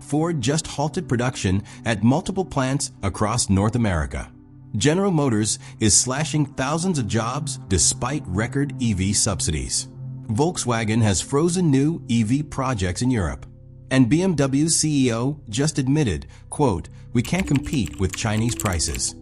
Ford just halted production at multiple plants across North America. General Motors is slashing thousands of jobs despite record EV subsidies. Volkswagen has frozen new EV projects in Europe. And BMW's CEO just admitted, quote, "We can't compete with Chinese prices."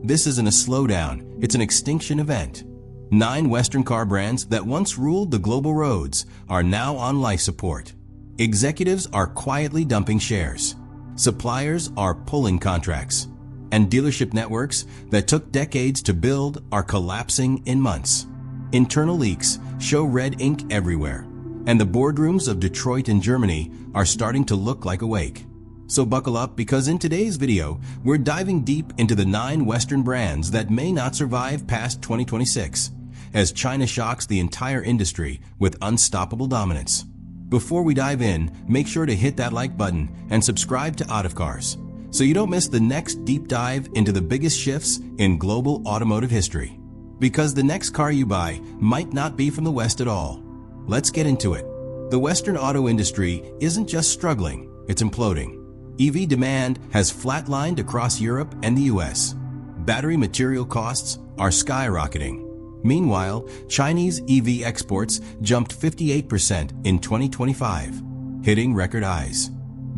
This isn't a slowdown, it's an extinction event. 9 Western car brands that once ruled the global roads are now on life support. Executives are quietly dumping shares. Suppliers are pulling contracts. And dealership networks that took decades to build are collapsing in months. Internal leaks show red ink everywhere, and the boardrooms of Detroit and Germany are starting to look like a wake. So buckle up, because in today's video, we're diving deep into the 9 Western brands that may not survive past 2026, as China shocks the entire industry with unstoppable dominance. Before we dive in, make sure to hit that like button and subscribe to Automakers, so you don't miss the next deep dive into the biggest shifts in global automotive history. Because the next car you buy might not be from the West at all. Let's get into it. The Western auto industry isn't just struggling, it's imploding. EV demand has flatlined across Europe and the US. Battery material costs are skyrocketing. Meanwhile, Chinese EV exports jumped 58% in 2025, hitting record highs.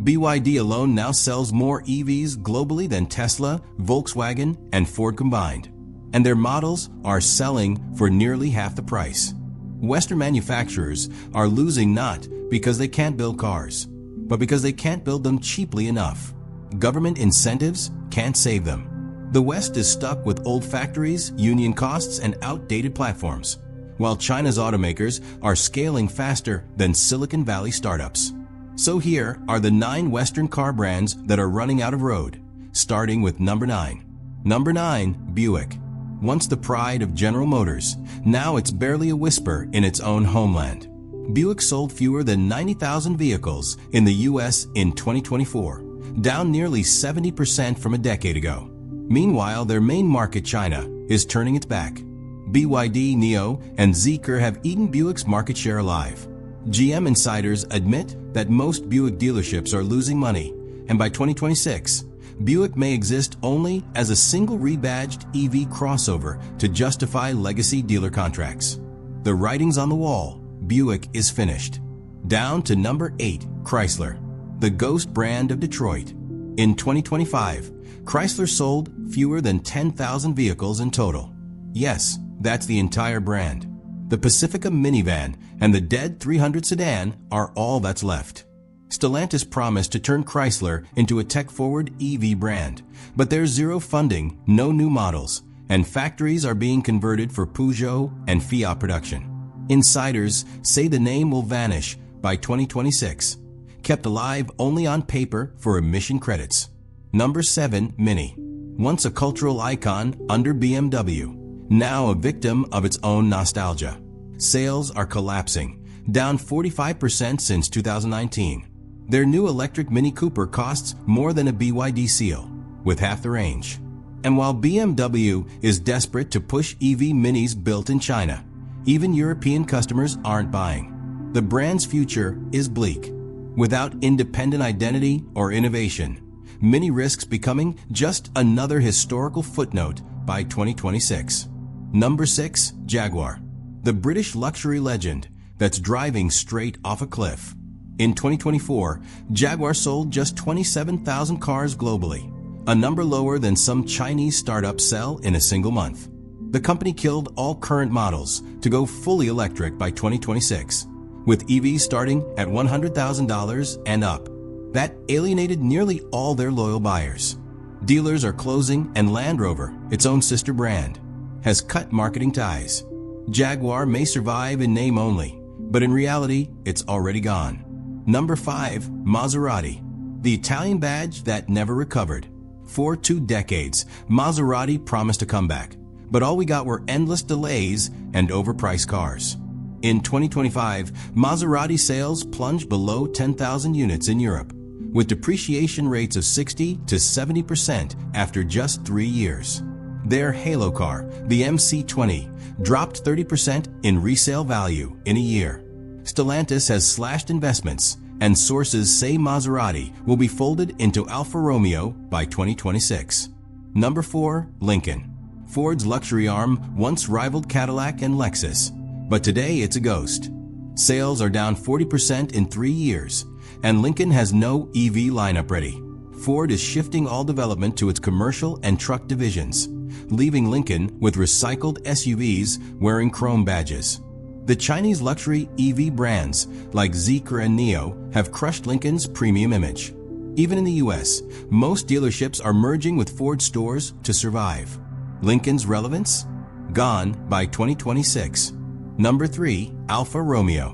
BYD alone now sells more EVs globally than Tesla, Volkswagen, and Ford combined. And their models are selling for nearly half the price. Western manufacturers are losing not because they can't build cars, but because they can't build them cheaply enough. Government incentives can't save them. The West is stuck with old factories, union costs, and outdated platforms, while China's automakers are scaling faster than Silicon Valley startups. So here are the 9 Western car brands that are running out of road, starting with number 9. Number 9, Buick. Once the pride of General Motors, now it's barely a whisper in its own homeland. Buick sold fewer than 90,000 vehicles in the US in 2024, down nearly 70% from a decade ago. Meanwhile, their main market, China, is turning its back. BYD, NIO, and Zeekr have eaten Buick's market share alive. GM insiders admit that most Buick dealerships are losing money, and by 2026, Buick may exist only as a single rebadged EV crossover to justify legacy dealer contracts. The writing's on the wall. Buick is finished. Down to number 8, Chrysler, the ghost brand of Detroit. In 2025, Chrysler sold fewer than 10,000 vehicles in total. Yes, that's the entire brand. The Pacifica minivan and the dead 300 sedan are all that's left. Stellantis promised to turn Chrysler into a tech-forward EV brand, but there's zero funding, no new models, and factories are being converted for Peugeot and Fiat production. Insiders say the name will vanish by 2026, kept alive only on paper for emission credits. Number 7, Mini. Once a cultural icon under BMW, now a victim of its own nostalgia. Sales are collapsing, down 45% since 2019. Their new electric Mini Cooper costs more than a BYD Seal, with half the range. And while BMW is desperate to push EV Minis built in China, even European customers aren't buying. The brand's future is bleak. Without independent identity or innovation, Mini risks becoming just another historical footnote by 2026. Number 6, Jaguar. The British luxury legend that's driving straight off a cliff. In 2024, Jaguar sold just 27,000 cars globally, a number lower than some Chinese startups sell in a single month. The company killed all current models to go fully electric by 2026, with EVs starting at $100,000 and up. That alienated nearly all their loyal buyers. Dealers are closing, and Land Rover, its own sister brand, has cut marketing ties. Jaguar may survive in name only, but in reality, it's already gone. Number 5, Maserati. The Italian badge that never recovered. For 2 decades, Maserati promised a comeback, but all we got were endless delays and overpriced cars. In 2025, Maserati sales plunged below 10,000 units in Europe, with depreciation rates of 60 to 70% after just 3 years. Their halo car, the MC20, dropped 30% in resale value in a year. Stellantis has slashed investments and sources say Maserati will be folded into Alfa Romeo by 2026. Number 4. Lincoln. Ford's luxury arm once rivaled Cadillac and Lexus, but today it's a ghost. Sales are down 40% in 3 years, and Lincoln has no EV lineup ready. Ford is shifting all development to its commercial and truck divisions, leaving Lincoln with recycled SUVs wearing chrome badges. The Chinese luxury EV brands like Zeekr and NIO have crushed Lincoln's premium image. Even in the US, most dealerships are merging with Ford stores to survive. Lincoln's relevance? Gone by 2026. Number 3. Alfa Romeo.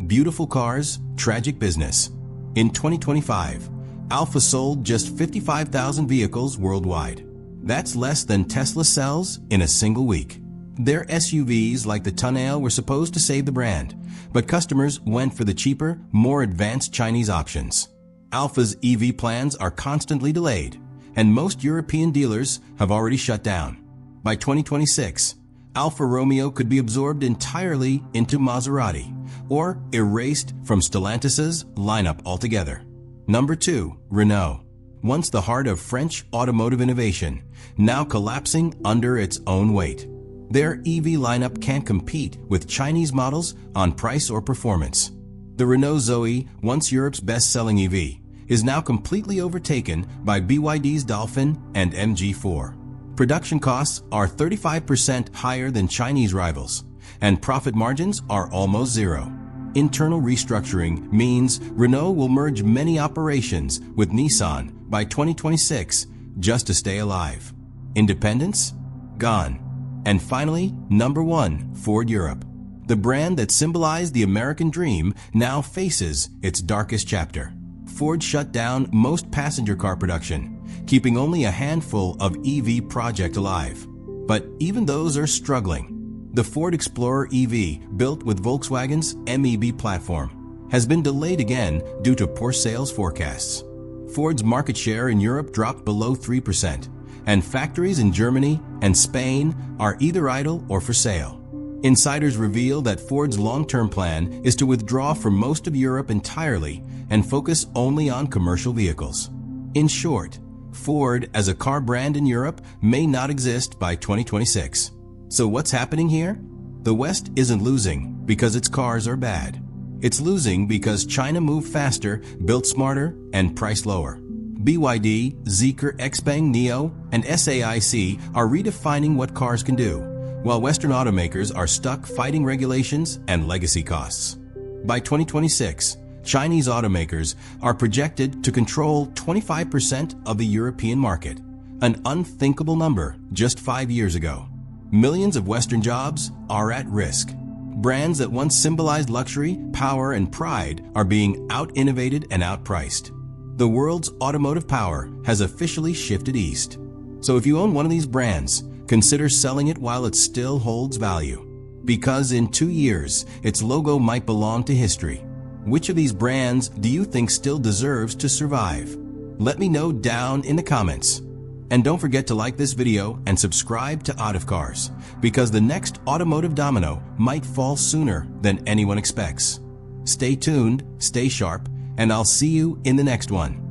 Beautiful cars, tragic business. In 2025, Alfa sold just 55,000 vehicles worldwide. That's less than Tesla sells in a single week. Their SUVs like the Tonale were supposed to save the brand, but customers went for the cheaper, more advanced Chinese options. Alfa's EV plans are constantly delayed, and most European dealers have already shut down. By 2026, Alfa Romeo could be absorbed entirely into Maserati or erased from Stellantis's lineup altogether. Number 2. Renault. Once the heart of French automotive innovation, now collapsing under its own weight. Their EV lineup can't compete with Chinese models on price or performance. The Renault Zoe, once Europe's best-selling EV, is now completely overtaken by BYD's Dolphin and MG4. Production costs are 35% higher than Chinese rivals, and profit margins are almost zero. Internal restructuring means Renault will merge many operations with Nissan by 2026 just to stay alive. Independence? Gone. And finally, number 1, Ford Europe. The brand that symbolized the American dream now faces its darkest chapter. Ford shut down most passenger car production, keeping only a handful of EV projects alive. But even those are struggling. The Ford Explorer EV, built with Volkswagen's MEB platform, has been delayed again due to poor sales forecasts. Ford's market share in Europe dropped below 3%, and factories in Germany and Spain are either idle or for sale. Insiders reveal that Ford's long-term plan is to withdraw from most of Europe entirely and focus only on commercial vehicles. In short, Ford as a car brand in Europe may not exist by 2026. So what's happening here? The West isn't losing because its cars are bad. It's losing because China moved faster, built smarter, and priced lower. BYD, Zeekr, XPeng, NIO, and SAIC are redefining what cars can do, while Western automakers are stuck fighting regulations and legacy costs. By 2026, Chinese automakers are projected to control 25% of the European market, an unthinkable number just 5 years ago. Millions of Western jobs are at risk. Brands that once symbolized luxury, power, and pride are being out-innovated and outpriced. The world's automotive power has officially shifted east. So if you own one of these brands, consider selling it while it still holds value. Because in 2 years, its logo might belong to history. Which of these brands do you think still deserves to survive? Let me know down in the comments. And don't forget to like this video and subscribe to Out of Cars, because the next automotive domino might fall sooner than anyone expects. Stay tuned, stay sharp, and I'll see you in the next one.